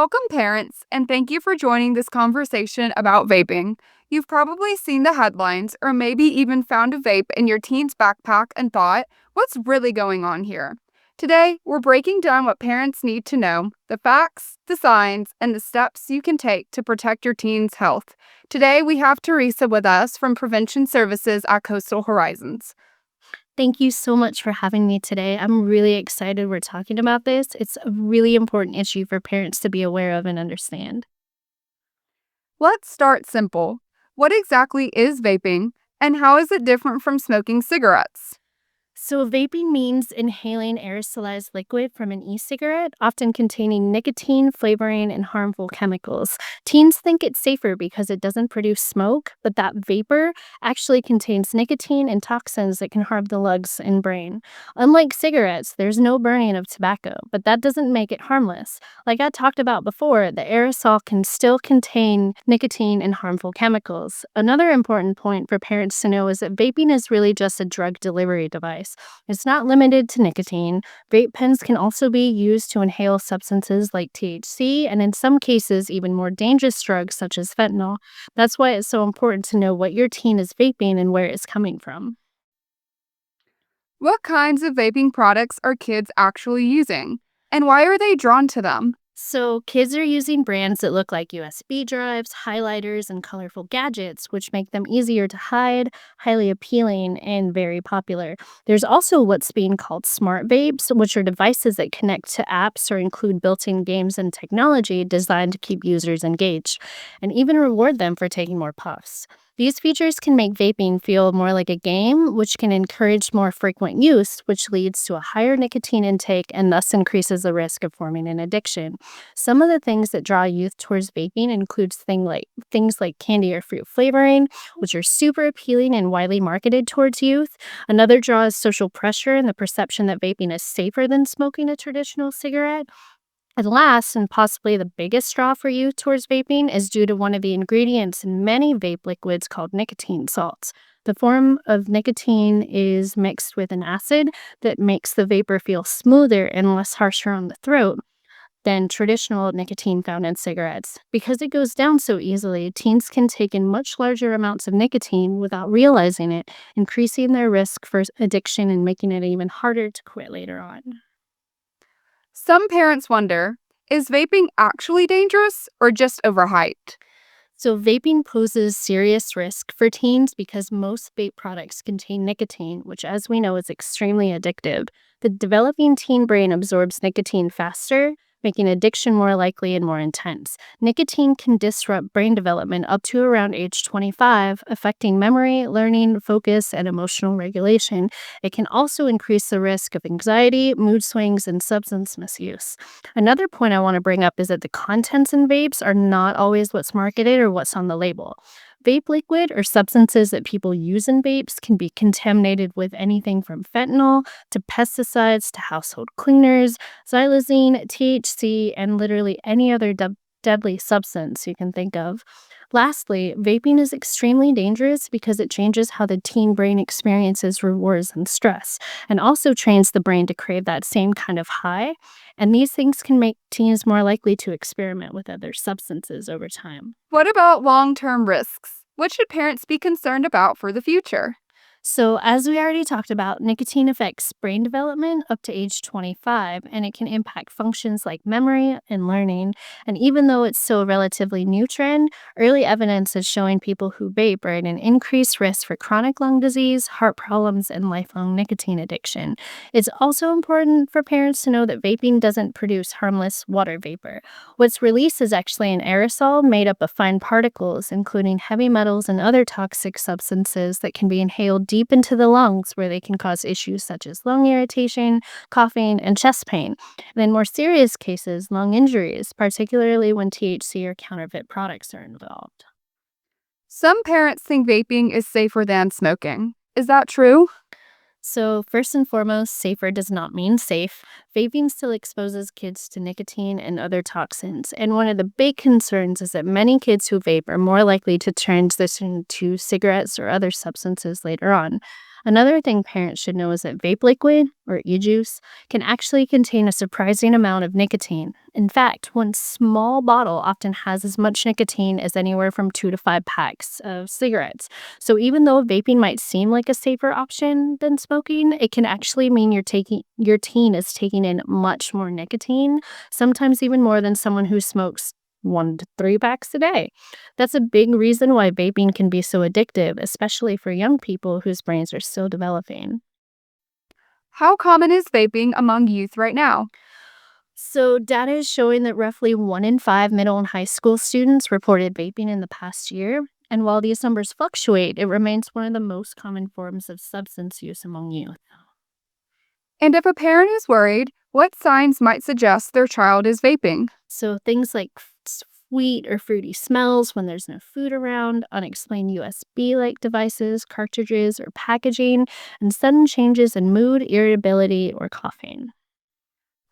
Welcome, parents, and thank you for joining this conversation about vaping. You've probably seen the headlines or maybe even found a vape in your teen's backpack and thought, what's really going on here? Today, we're breaking down what parents need to know, the facts, the signs, and the steps you can take to protect your teen's health. Today, we have Teresa with us from Prevention Services at Coastal Horizons. Thank you so much for having me today. I'm really excited we're talking about this. It's a really important issue for parents to be aware of and understand. Let's start simple. What exactly is vaping, and how is it different from smoking cigarettes? So, vaping means inhaling aerosolized liquid from an e cigarette, often containing nicotine, flavoring, and harmful chemicals. Teens think it's safer because it doesn't produce smoke, but that vapor actually contains nicotine and toxins that can harm the lungs and brain. Unlike cigarettes, there's no burning of tobacco, but that doesn't make it harmless. Like I talked about before, the aerosol can still contain nicotine and harmful chemicals. Another important point for parents to know is that vaping is really just a drug delivery device. It's not limited to nicotine. Vape pens can also be used to inhale substances like THC and, in some cases, even more dangerous drugs such as fentanyl. That's why it's so important to know what your teen is vaping and where it's coming from. What kinds of vaping products are kids actually using? And why are they drawn to them? So, kids are using brands that look like USB drives, highlighters, and colorful gadgets, which make them easier to hide, highly appealing, and very popular. There's also what's being called smart vapes, which are devices that connect to apps or include built in games and technology designed to keep users engaged and even reward them for taking more puffs. These features can make vaping feel more like a game, which can encourage more frequent use, which leads to a higher nicotine intake and thus increases the risk of forming an addiction. Some of the things that draw youth towards vaping includes things like candy or fruit flavoring, which are super appealing and widely marketed towards youth. Another draw is social pressure and the perception that vaping is safer than smoking a traditional cigarette. And last, and possibly the biggest draw for youth towards vaping, is due to one of the ingredients in many vape liquids called nicotine salts. The form of nicotine is mixed with an acid that makes the vapor feel smoother and less harsher on the throat than traditional nicotine found in cigarettes. Because it goes down so easily, teens can take in much larger amounts of nicotine without realizing it, increasing their risk for addiction and making it even harder to quit later on. Some parents wonder, is vaping actually dangerous or just overhyped? So, vaping poses serious risk for teens because most vape products contain nicotine, which, as we know, is extremely addictive. The developing teen brain absorbs nicotine faster, making addiction more likely and more intense. Nicotine can disrupt brain development up to around age 25, affecting memory, learning, focus, and emotional regulation. It can also increase the risk of anxiety, mood swings, and substance misuse. Another point I want to bring up is that the contents in vapes are not always what's marketed or what's on the label. Vape liquid or substances that people use in vapes can be contaminated with anything from fentanyl to pesticides to household cleaners, xylazine, THC, and literally any other deadly substance you can think of. Lastly, vaping is extremely dangerous because it changes how the teen brain experiences rewards and stress, and also trains the brain to crave that same kind of high. And these things can make teens more likely to experiment with other substances over time. What about long term risks? What should parents be concerned about for the future? So, as we already talked about, nicotine affects brain development up to age 25, and it can impact functions like memory and learning. And even though it's still a relatively new trend, early evidence is showing people who vape are at an increased risk for chronic lung disease, heart problems, and lifelong nicotine addiction. It's also important for parents to know that vaping doesn't produce harmless water vapor. What's released is actually an aerosol made up of fine particles, including heavy metals and other toxic substances that can be inhaled deep into the lungs, where they can cause issues such as lung irritation, coughing, and chest pain. And in more serious cases, lung injuries, particularly when THC or counterfeit products are involved. Some parents think vaping is safer than smoking. Is that true? So, first and foremost, safer does not mean safe. Vaping still exposes kids to nicotine and other toxins. And one of the big concerns is that many kids who vape are more likely to transition to cigarettes or other substances later on. Another thing parents should know is that vape liquid, or e juice, can actually contain a surprising amount of nicotine. In fact, one small bottle often has as much nicotine as anywhere from 2 to 5 packs of cigarettes. So even though vaping might seem like a safer option than smoking, it can actually mean your teen is taking in much more nicotine, sometimes even more than someone who smokes 1 to 3 packs a day. That's a big reason why vaping can be so addictive, especially for young people whose brains are still developing. How common is vaping among youth right now? So, data is showing that roughly 1 in 5 middle and high school students reported vaping in the past year. And while these numbers fluctuate, it remains one of the most common forms of substance use among youth. And if a parent is worried, what signs might suggest their child is vaping? So, things like sweet or fruity smells when there's no food around, unexplained USB like devices, cartridges, or packaging, and sudden changes in mood, irritability, or coughing.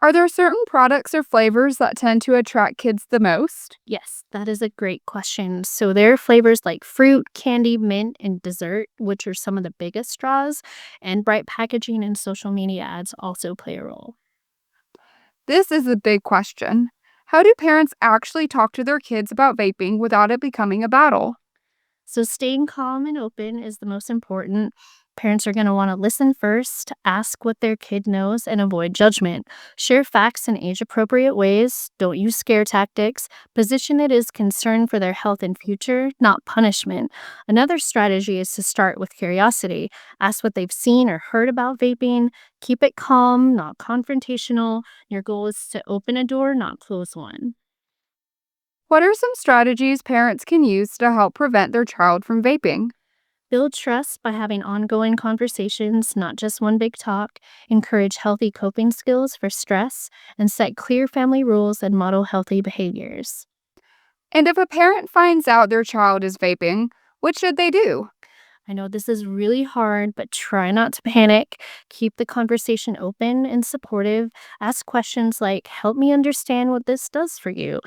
Are there certain products or flavors that tend to attract kids the most? Yes, that is a great question. So there are flavors like fruit, candy, mint, and dessert, which are some of the biggest draws, and bright packaging and social media ads also play a role. This is a big question. How do parents actually talk to their kids about vaping without it becoming a battle? So staying calm and open is the most important. Parents are going to want to listen first, ask what their kid knows, and avoid judgment. Share facts in age appropriate ways. Don't use scare tactics. Position it as concern for their health and future, not punishment. Another strategy is to start with curiosity. Ask what they've seen or heard about vaping. Keep it calm, not confrontational. Your goal is to open a door, not close one. What are some strategies parents can use to help prevent their child from vaping? Build trust by having ongoing conversations, not just one big talk. Encourage healthy coping skills for stress, and set clear family rules and model healthy behaviors. And if a parent finds out their child is vaping, what should they do? I know this is really hard, but try not to panic. Keep the conversation open and supportive. Ask questions like, "Help me understand what this does for you,"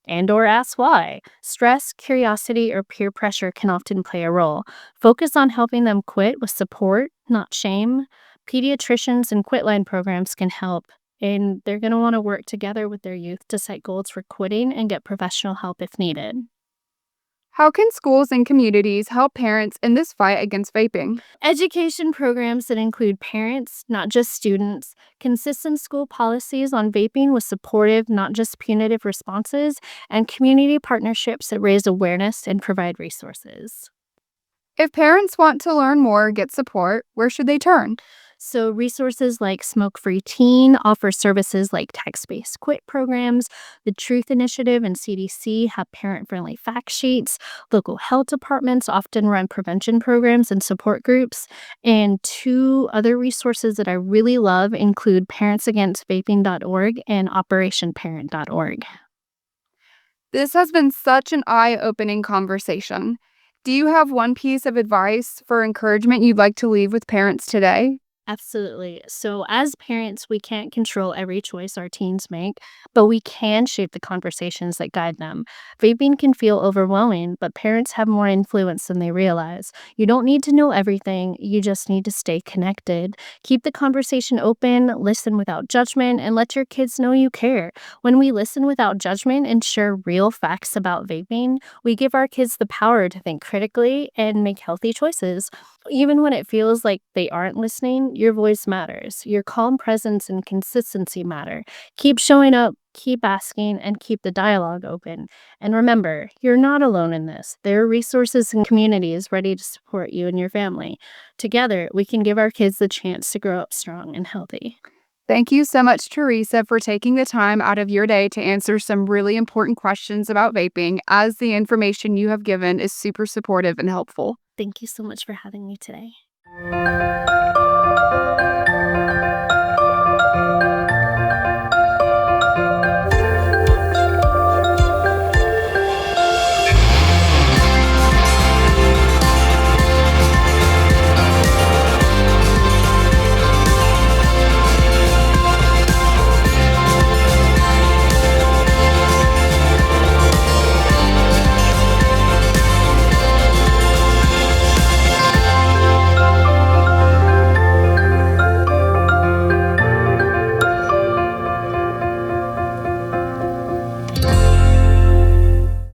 and or ask why. Stress, curiosity, or peer pressure can often play a role. Focus on helping them quit with support, not shame. Pediatricians and quitline programs can help, and they're going to want to work together with their youth to set goals for quitting and get professional help if needed. How can schools and communities help parents in this fight against vaping? Education programs that include parents, not just students, consistent school policies on vaping with supportive, not just punitive responses, and community partnerships that raise awareness and provide resources. If parents want to learn more or get support, where should they turn? So, resources like Smoke Free Teen offer services like text based quit programs. The Truth Initiative and CDC have parent friendly fact sheets. Local health departments often run prevention programs and support groups. And two other resources that I really love include parentsagainst.vaping.org and operationparent.org. This has been such an eye opening conversation. Do you have one piece of advice for encouragement you'd like to leave with parents today? Absolutely. So, as parents, we can't control every choice our teens make, but we can shape the conversations that guide them. Vaping can feel overwhelming, but parents have more influence than they realize. You don't need to know everything, you just need to stay connected. Keep the conversation open, listen without judgment, and let your kids know you care. When we listen without judgment and share real facts about vaping, we give our kids the power to think critically and make healthy choices. Even when it feels like they aren't listening, your voice matters. Your calm presence and consistency matter. Keep showing up, keep asking, and keep the dialogue open. And remember, you're not alone in this. There are resources and communities ready to support you and your family. Together, we can give our kids the chance to grow up strong and healthy. Thank you so much, Teresa, for taking the time out of your day to answer some really important questions about vaping, as the information you have given is super supportive and helpful. Thank you so much for having me today.